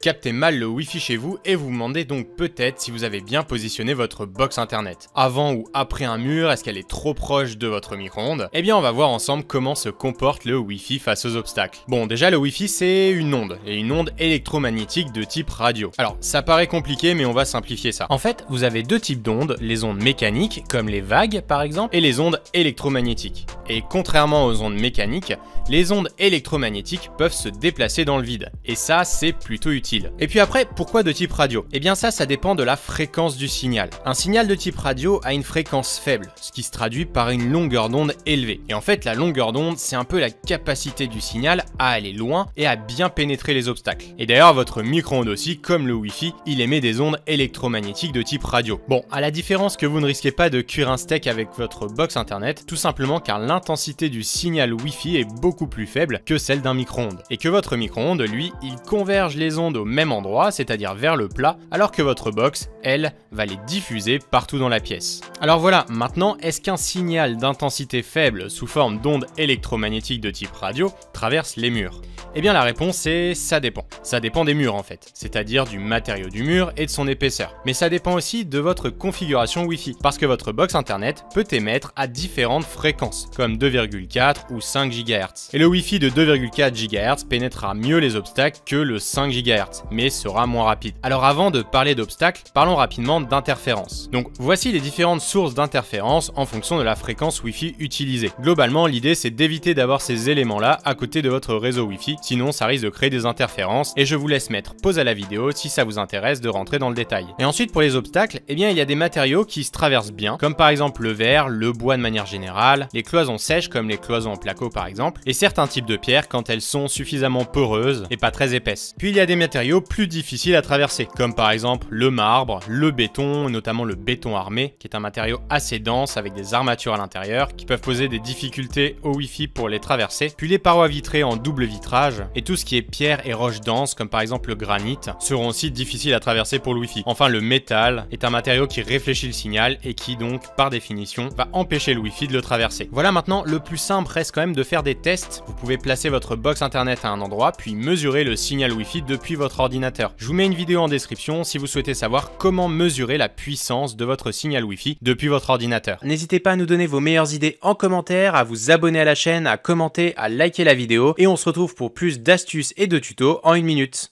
captez mal le Wi-Fi chez vous et vous vous demandez donc peut-être si vous avez bien positionné votre box internet. Avant ou après un mur, est-ce qu'elle est trop proche de votre micro-ondes? Eh bien on va voir ensemble comment se comporte le Wi-Fi face aux obstacles. Bon, déjà le Wi-Fi c'est une onde, et une onde électromagnétique de type radio. Alors ça paraît compliqué mais on va simplifier ça. En fait, vous avez deux types d'ondes, les ondes mécaniques comme les vagues par exemple, et les ondes électromagnétiques. Et contrairement aux ondes mécaniques, les ondes électromagnétiques peuvent se déplacer dans le vide. Et ça, c'est plutôt utile. Et puis après, pourquoi de type radio? Eh bien ça dépend de la fréquence du signal. Un signal de type radio a une fréquence faible, ce qui se traduit par une longueur d'onde élevée. Et en fait, la longueur d'onde, c'est un peu la capacité du signal à aller loin et à bien pénétrer les obstacles. Et d'ailleurs, votre micro-ondes aussi, comme le Wi-Fi, il émet des ondes électromagnétiques de type radio. Bon, à la différence que vous ne risquez pas de cuire un steak avec votre box internet, tout simplement car l'intensité du signal Wi-Fi est beaucoup plus faible que celle d'un micro-ondes. Et que votre micro-ondes, lui, il converge les ondes au même endroit, c'est-à-dire vers le plat, alors que votre box, elle, va les diffuser partout dans la pièce. Alors voilà, maintenant, est-ce qu'un signal d'intensité faible sous forme d'ondes électromagnétiques de type radio traverse les murs? Eh bien la réponse est ça dépend. Ça dépend des murs en fait, c'est-à-dire du matériau du mur et de son épaisseur. Mais ça dépend aussi de votre configuration Wi-Fi, parce que votre box internet peut émettre à différentes fréquences, comme 2,4 ou 5 GHz. Et le Wi-Fi de 2,4 GHz pénétrera mieux les obstacles que le 5 GHz, mais sera moins rapide. Alors avant de parler d'obstacles, parlons rapidement d'interférences. Donc voici les différentes sources d'interférences en fonction de la fréquence Wi-Fi utilisée. Globalement, l'idée c'est d'éviter d'avoir ces éléments-là à côté de votre réseau Wi-Fi, sinon ça risque de créer des interférences et je vous laisse mettre pause à la vidéo si ça vous intéresse de rentrer dans le détail. Et ensuite pour les obstacles, eh bien il y a des matériaux qui se traversent bien, comme par exemple le verre, le bois de manière générale, les cloisons sèches comme les cloisons en placo par exemple, et certains types de pierres quand elles sont suffisamment poreuses et pas très épaisses. Puis il y a des matériaux plus difficiles à traverser, comme par exemple le marbre, le béton, notamment le béton armé, qui est un matériau assez dense avec des armatures à l'intérieur, qui peuvent poser des difficultés au Wi-Fi pour les traverser. Puis les parois vitrées en double vitrage, et tout ce qui est pierre et roches denses, comme par exemple le granit, seront aussi difficiles à traverser pour le Wi-Fi. Enfin, le métal est un matériau qui réfléchit le signal et qui donc, par définition, va empêcher le Wi-Fi de le traverser. Voilà, maintenant, le plus simple reste quand même de faire des tests. Vous pouvez placer votre box internet à un endroit, puis mesurer le signal Wi-Fi depuis votre ordinateur. Je vous mets une vidéo en description si vous souhaitez savoir comment mesurer la puissance de votre signal Wi-Fi depuis votre ordinateur. N'hésitez pas à nous donner vos meilleures idées en commentaire, à vous abonner à la chaîne, à commenter, à liker la vidéo, et on se retrouve pour plus d'astuces et de tutos en une minute.